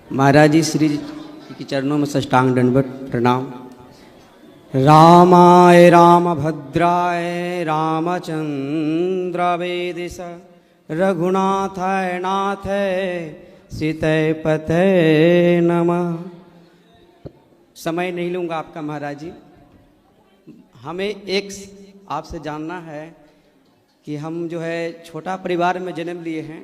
महाराज जी श्री जी के चरणों में साष्टांग दंडवत प्रणाम। रामाय रामभद्राय रामचंद्राय दिश रघुनाथाय नाथाय सीतय पतये नमः। समय नहीं लूँगा आपका महाराज जी। हमें एक आपसे जानना है कि हम जो है छोटा परिवार में जन्म लिए हैं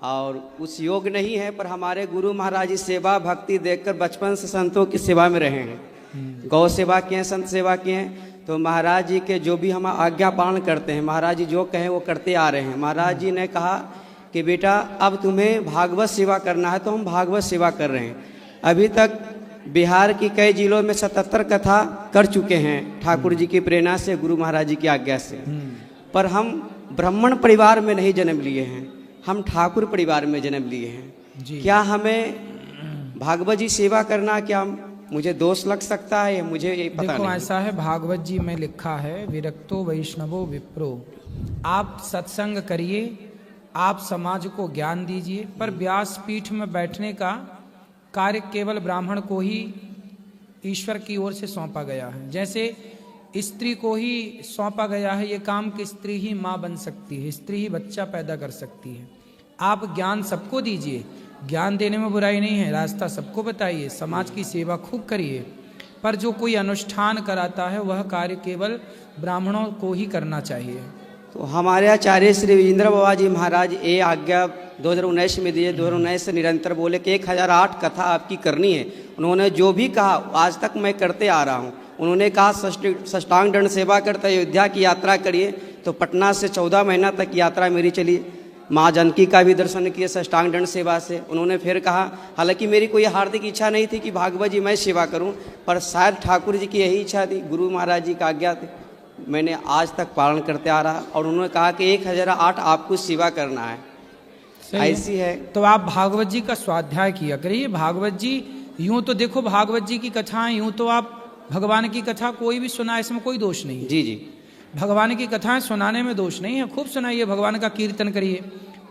और उस योग नहीं है, पर हमारे गुरु महाराज जी सेवा भक्ति देखकर बचपन से संतों की सेवा में रहे हैं। गौ सेवा किए हैं, संत सेवा किए हैं। तो महाराज जी के जो भी हम आज्ञा पालन करते हैं, महाराज जी जो कहें वो करते आ रहे हैं। महाराज जी ने कहा कि बेटा अब तुम्हें भागवत सेवा करना है, तो हम भागवत सेवा कर रहे हैं। अभी तक बिहार की कई जिलों में 77 कथा कर चुके हैं ठाकुर जी की प्रेरणा से, गुरु महाराज जी की आज्ञा से। पर हम ब्राह्मण परिवार में नहीं जन्म लिए हैं, हम ठाकुर परिवार में जन्म लिए हैं। क्या हमें भागवत जी सेवा करना क्या मुझे दोष लग सकता है? मुझे ये पता देखो नहीं। ऐसा है, भागवत जी में लिखा है विरक्तो वैष्णवो विप्रो। आप सत्संग करिए, आप समाज को ज्ञान दीजिए, पर व्यास पीठ में बैठने का कार्य केवल ब्राह्मण को ही ईश्वर की ओर से सौंपा गया है। जैसे स्त्री को ही सौंपा गया है ये काम कि स्त्री ही माँ बन सकती है, स्त्री ही बच्चा पैदा कर सकती है। आप ज्ञान सबको दीजिए, ज्ञान देने में बुराई नहीं है, रास्ता सबको बताइए, समाज की सेवा खूब करिए, पर जो कोई अनुष्ठान कराता है वह कार्य केवल ब्राह्मणों को ही करना चाहिए। तो हमारे आचार्य श्री विजेंद्र बाबा जी महाराज ये आज्ञा 2019 में दिए। 2019 से निरंतर बोले कि 1008 कथा आपकी करनी है। उन्होंने जो भी कहा आज तक मैं करते आ रहा हूँ। उन्होंने कहा साष्टांग दंड सेवा करते अयोध्या की यात्रा करिए, तो पटना से 14 महीना तक यात्रा मेरी चली। माँ जानकी का भी दर्शन किए साष्टांग दंड सेवा से। उन्होंने फिर कहा, हालांकि मेरी कोई हार्दिक इच्छा नहीं थी कि भागवत जी मैं सेवा करूं, पर शायद ठाकुर जी की यही इच्छा थी, गुरु महाराज जी का आज्ञा थी, मैंने आज तक पालन करते आ रहा। और उन्होंने कहा कि 1008 आपको सेवा करना है, ऐसी है। तो आप भागवत जी का स्वाध्याय किया करिए। भागवत जी यूं तो देखो, भागवत जी की कथाएं यूं तो आप भगवान की कथा कोई भी सुना, इसमें कोई दोष नहीं है। जी जी, भगवान की कथाएं सुनाने में दोष नहीं है, खूब सुनाइए, भगवान का कीर्तन करिए,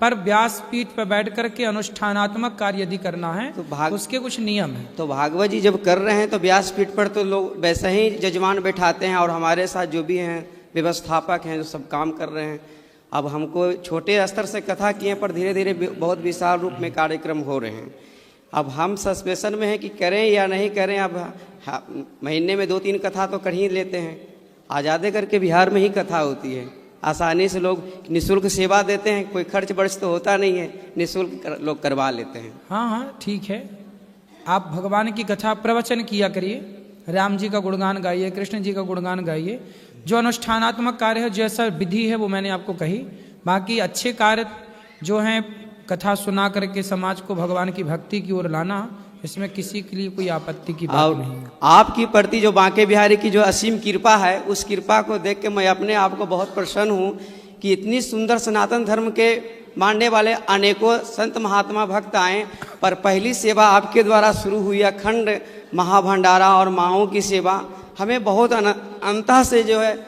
पर व्यास पीठ पर बैठ करके अनुष्ठानात्मक कार्य यदि करना है तो उसके कुछ नियम है। तो भागवत जी जब कर रहे हैं तो व्यास पीठ पर तो लोग वैसे ही जजमान बैठाते हैं, और हमारे साथ जो भी हैं व्यवस्थापक हैं जो सब काम कर रहे हैं। अब हमको छोटे स्तर से कथा किए, पर धीरे धीरे बहुत विशाल रूप में कार्यक्रम हो रहे हैं। अब हम सस्पेंशन में हैं कि करें या नहीं करें। अब महीने में 2-3 कथा तो कर ही लेते हैं। आज़ादे करके बिहार में ही कथा होती है, आसानी से लोग निःशुल्क सेवा देते हैं, कोई खर्च बर्च तो होता नहीं है, निःशुल्क लोग करवा लेते हैं। हाँ हाँ ठीक है, आप भगवान की कथा प्रवचन किया करिए, राम जी का गुणगान गाइए, कृष्ण जी का गुणगान गाइए। जो अनुष्ठानात्मक कार्य है, जैसा विधि है वो मैंने आपको कही। बाकी अच्छे कार्य जो हैं, कथा सुना करके समाज को भगवान की भक्ति की ओर लाना, इसमें किसी के लिए कोई आपत्ति की बात नहीं है। आपकी प्रति जो बांके बिहारी की जो असीम कृपा है, उस कृपा को देख के मैं अपने आप को बहुत प्रसन्न हूँ कि इतनी सुंदर सनातन धर्म के मानने वाले अनेकों संत महात्मा भक्त आए, पर पहली सेवा आपके द्वारा शुरू हुई अखंड महाभंडारा और माओं की सेवा। हमें बहुत अंतः से जो है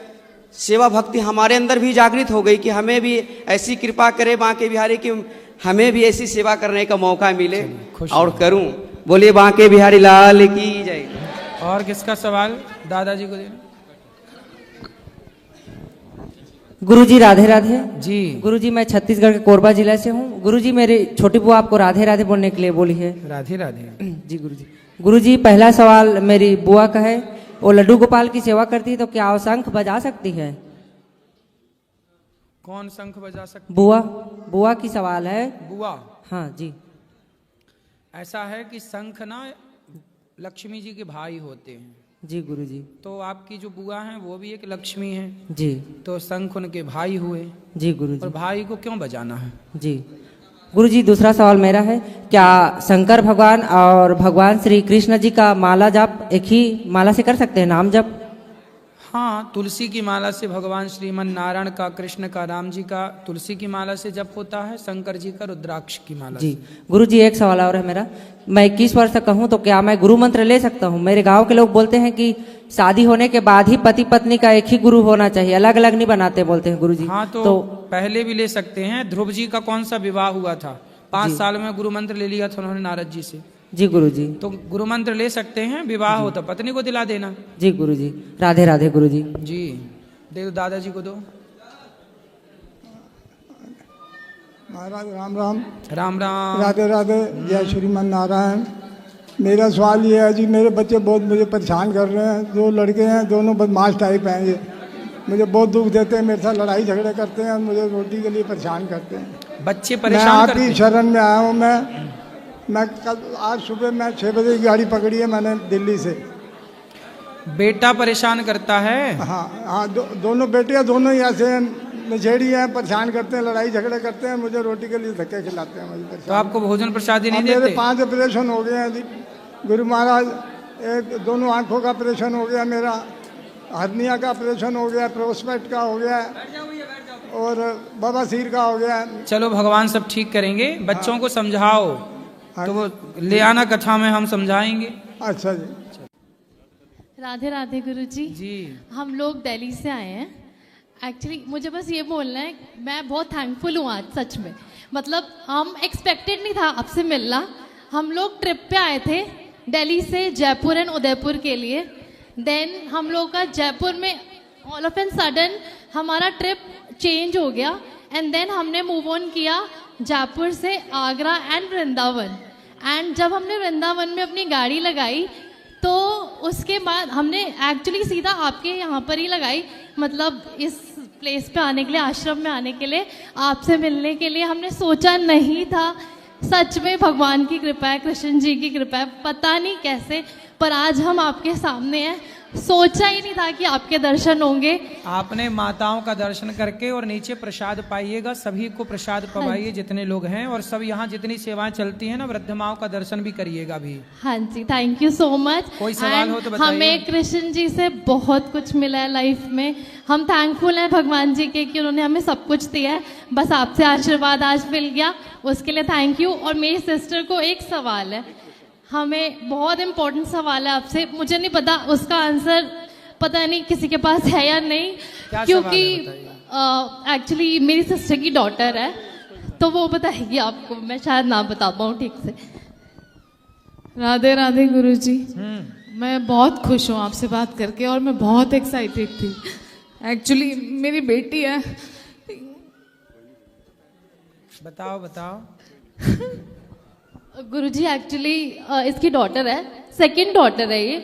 सेवा भक्ति हमारे अंदर भी जागृत हो गई कि हमें भी ऐसी कृपा करे बांके बिहारी की, हमें भी ऐसी सेवा करने का मौका मिले और करूं। बोलिए बांके बिहारी लाल की जय। और किसका सवाल दादाजी को देना? गुरुजी राधे राधे जी। गुरुजी मैं छत्तीसगढ़ के कोरबा जिला से हूँ। गुरुजी मेरी छोटी बुआ आपको राधे राधे बोलने के लिए बोली है। राधे राधे। जी गुरुजी। गुरुजी पहला सवाल मेरी बुआ का है, वो लड्डू गोपाल की सेवा करती है, तो क्या वो शंख बजा सकती है? कौन शंख बजा सकती? बुआ, बुआ की सवाल है। बुआ? हाँ जी। ऐसा है कि शंख ना लक्ष्मी जी के भाई होते हैं। जी गुरुजी। तो आपकी जो बुआ हैं वो भी एक लक्ष्मी है जी, तो शंख उनके भाई हुए। जी गुरुजी। और भाई को क्यों बजाना है? जी गुरुजी। दूसरा सवाल मेरा है, क्या शंकर भगवान और भगवान श्री कृष्ण जी का माला जाप एक ही माला से कर सकते हैं, नाम जप? हाँ, तुलसी की माला से भगवान श्रीमन नारायण का, कृष्ण का, राम जी का तुलसी की माला से जप होता है, शंकर जी का रुद्राक्ष की माला जी। से। गुरुजी एक सवाल और है मेरा, मैं 21 वर्ष का हूँ, तो क्या मैं गुरु मंत्र ले सकता हूँ? मेरे गांव के लोग बोलते हैं कि शादी होने के बाद ही पति पत्नी का एक ही गुरु होना चाहिए, अलग अलग नहीं बनाते बोलते हैं गुरुजी। हाँ तो पहले भी ले सकते हैं। ध्रुव जी का कौन सा विवाह हुआ था? 5 साल में गुरु मंत्र ले लिया था उन्होंने नारद जी से। जी गुरुजी। तो गुरु मंत्र ले सकते हैं, विवाह हो तो पत्नी को दिला देना। जी गुरुजी। राधे राधे गुरुजी। जी दे दो, दादाजी को दो। महाराज राम राम। राम राम। राधे राधे। जय श्रीमन नारायण। मेरा सवाल ये है जी, मेरे बच्चे बहुत मुझे परेशान कर रहे हैं। 2 लड़के हैं, दोनों बदमाश टाइप हैं। ये मुझे बहुत दुख देते हैं, मेरे साथ लड़ाई झगड़े करते हैं, मुझे रोटी के लिए परेशान करते हैं। बच्चे मैं परेशान करते आपकी हैं। शरण में आया हूँ। मैं कल आज सुबह मैं 6 बजे की गाड़ी पकड़ी है मैंने दिल्ली से। बेटा परेशान करता है। हाँ हाँ, दोनों बेटे दोनों ही ऐसे हैं, नशेड़ी हैं, परेशान करते हैं, लड़ाई झगड़े करते हैं, मुझे रोटी के लिए धक्के खिलाते हैं, मुझे तो परेशान। आपको भोजन प्रसादी नहीं मेरे देते? 5 ऑपरेशन हो गए हैं जी गुरु महाराज। दोनों आंखों का ऑपरेशन हो गया, मेरा हर्निया का ऑपरेशन हो गया, प्रोस्पेक्ट का हो गया और बवासीर का हो गया। चलो भगवान सब ठीक करेंगे। बच्चों को समझाओ तो वो ले आना कथा में, हम समझाएंगे। अच्छा जी। राधे राधे गुरुजी। जी हम लोग दिल्ली से आए हैं। एक्चुअली मुझे बस ये बोलना है, मैं बहुत थैंकफुल हूँ आज सच में। मतलब हम एक्सपेक्टेड नहीं था आपसे मिलना। हम लोग ट्रिप पे आए थे दिल्ली से जयपुर एंड उदयपुर के लिए। देन हम लोग का जयपुर में ऑल ऑफ एन सडन हमारा ट्रिप चेंज हो गया एंड देन हमने मूव ऑन किया जयपुर से आगरा एंड वृंदावन। एंड जब हमने वृंदावन में अपनी गाड़ी लगाई तो उसके बाद हमने एक्चुअली सीधा आपके यहाँ पर ही लगाई, मतलब इस प्लेस पे आने के लिए, आश्रम में आने के लिए, आपसे मिलने के लिए। हमने सोचा नहीं था, सच में भगवान की कृपा है, कृष्ण जी की कृपा है, पता नहीं कैसे, पर आज हम आपके सामने हैं। सोचा ही नहीं था कि आपके दर्शन होंगे। आपने माताओं का दर्शन करके और नीचे प्रसाद पाइएगा, सभी को प्रसाद पवाइए जितने लोग हैं, और सब यहाँ जितनी सेवाएं चलती हैं ना, वृद्ध माओं का दर्शन भी करिएगा भी। हाँ जी, थैंक यू सो मच। कोई सवाल हो तो बताइए। हमें कृष्ण जी से बहुत कुछ मिला है लाइफ में। हम थैंकफुल हैं भगवान जी के कि उन्होंने हमें सब कुछ दिया है। बस आपसे आशीर्वाद आज मिल गया, उसके लिए थैंक यू। और मेरी सिस्टर को एक सवाल है, हमें बहुत इम्पोर्टेंट सवाल है आपसे। मुझे नहीं पता उसका आंसर, पता नहीं किसी के पास है या नहीं, क्या क्योंकि सवाल है एक्चुअली मेरी सिस्टर की डॉटर है, तो वो बताएगी आपको। मैं शायद ना बता पाऊँ ठीक से। राधे राधे गुरुजी। मैं बहुत खुश हूँ आपसे बात करके और मैं बहुत एक्साइटेड थी। एक्चुअली मेरी बेटी है। बताओ बताओ। गुरुजी एक्चुअली इसकी डॉटर है, सेकंड डॉटर है ये।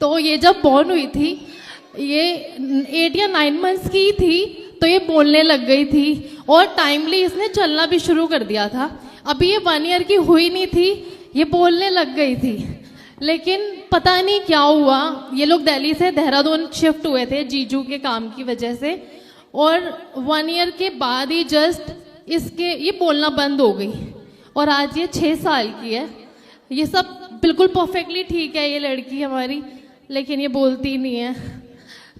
तो ये जब बॉर्न हुई थी, ये 8 या 9 मंथ्स की थी, तो ये बोलने लग गई थी और टाइमली इसने चलना भी शुरू कर दिया था। अभी ये 1 ईयर की हुई नहीं थी, ये बोलने लग गई थी। लेकिन पता नहीं क्या हुआ, ये लोग दिल्ली से देहरादून शिफ्ट हुए थे जीजू के काम की वजह से, और 1 ईयर के बाद ही जस्ट इसके ये बोलना बंद हो गई। और आज ये 6 साल की है। ये सब बिल्कुल परफेक्टली ठीक है ये लड़की हमारी, लेकिन ये बोलती नहीं है।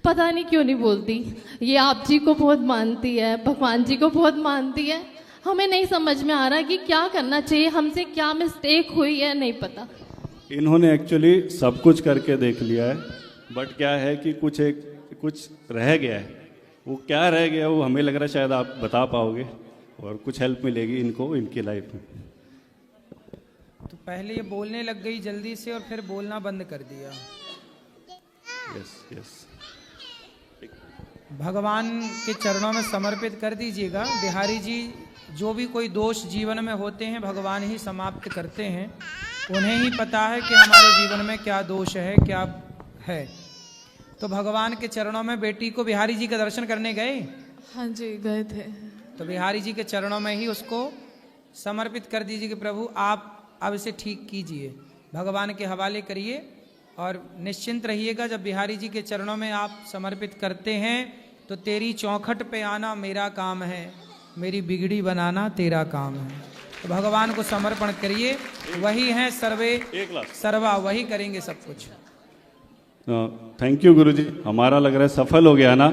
पता नहीं क्यों नहीं बोलती। ये आप जी को बहुत मानती है, भगवान जी को बहुत मानती है। हमें नहीं समझ में आ रहा कि क्या करना चाहिए, हमसे क्या मिस्टेक हुई है, नहीं पता। इन्होंने एक्चुअली सब कुछ करके देख लिया है, बट क्या है कि कुछ रह गया है। वो क्या रह गया वो हमें लग रहा है शायद आप बता पाओगे और कुछ हेल्प मिलेगी इनको इनकी लाइफ में। तो पहले ये बोलने लग गई जल्दी से और फिर बोलना बंद कर दिया। यस। भगवान के चरणों में समर्पित कर दीजिएगा। बिहारी जी, जो भी कोई दोष जीवन में होते हैं भगवान ही समाप्त करते हैं। उन्हें ही पता है कि हमारे जीवन में क्या दोष है, क्या है। तो भगवान के चरणों में बेटी को बिहारी जी का दर्शन करने गए? हाँ जी, गए थे। तो बिहारी जी के चरणों में ही उसको समर्पित कर दीजिए कि प्रभु आप अब इसे ठीक कीजिए, भगवान के हवाले करिए और निश्चिंत रहिएगा। जब बिहारी जी के चरणों में आप समर्पित करते हैं तो तेरी चौखट पे आना मेरा काम है, मेरी बिगड़ी बनाना तेरा काम है। तो भगवान को समर्पण करिए, वही हैं सर्वे सर्वा, वही करेंगे सब कुछ। थैंक यू गुरुजी, हमारा लग रहा है सफल हो गया ना।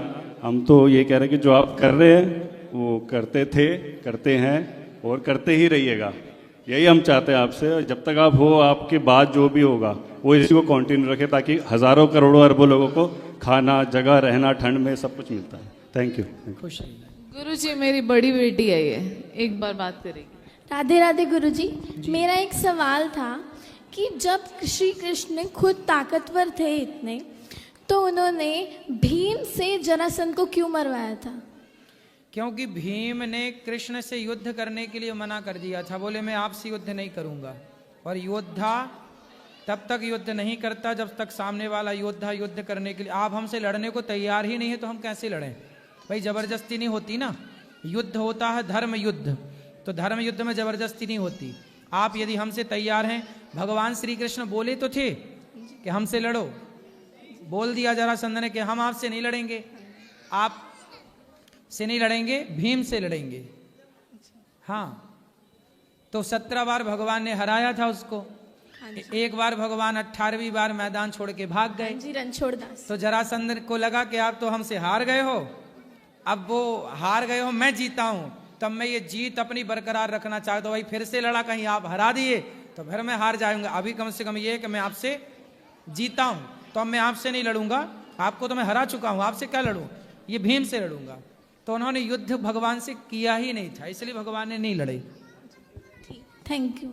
हम तो ये कह रहे हैं कि जो आप कर रहे हैं वो करते थे, करते हैं और करते ही रहिएगा। यही हम चाहते हैं आपसे। जब तक आप हो, आपके बाद जो भी होगा वो इसी को कंटिन्यू रखें, ताकि हजारों करोड़ों अरबों लोगों को खाना, जगह, रहना, ठंड में सब कुछ मिलता है। Thank you. खुश रहिए। गुरुजी, मेरी बड़ी बेटी है ये, एक बार बात करेगी। राधे राधे गुरुजी। मेरा एक सवाल था कि जब श्री कृष्ण खुद ताकतवर थे इतने, तो उन्होंने भीम से जरासंध को क्यों मरवाया था? क्योंकि भीम ने कृष्ण से युद्ध करने के लिए मना कर दिया था। बोले मैं आपसे युद्ध नहीं करूंगा। और योद्धा तब तक युद्ध नहीं करता जब तक सामने वाला योद्धा युद्ध करने के लिए, आप हमसे लड़ने को तैयार ही नहीं है तो हम कैसे लड़ें? भाई जबरदस्ती नहीं होती ना। युद्ध होता है धर्म युद्ध, तो धर्म युद्ध में जबरदस्ती नहीं होती। आप यदि हमसे तैयार हैं, भगवान श्री कृष्ण बोले तो थे कि हमसे लड़ो, बोल दिया जरासंध ने कि हम आपसे नहीं लड़ेंगे, आप से नहीं लड़ेंगे, भीम से लड़ेंगे। हाँ, तो 17 बार भगवान ने हराया था उसको। एक बार भगवान 18वीं बार मैदान छोड़ के भाग गए। जी, रणछोड़दास। तो जरासंध को लगा कि आप तो हमसे हार गए हो, अब वो हार गए हो, मैं जीता हूं, तब मैं ये जीत अपनी बरकरार रखना चाहता हूं। भाई फिर से लड़ा, कहीं आप हरा दिए तो फिर मैं हार जाऊंगा। अभी कम से कम ये कि मैं आपसे जीता हूं, तो अब मैं आपसे नहीं लड़ूंगा, आपको तो मैं हरा चुका हूं, आपसे क्या लड़ूं, ये भीम से लड़ूंगा। तो उन्होंने युद्ध भगवान से किया ही नहीं था, इसलिए भगवान ने नहीं लड़े। Thank you.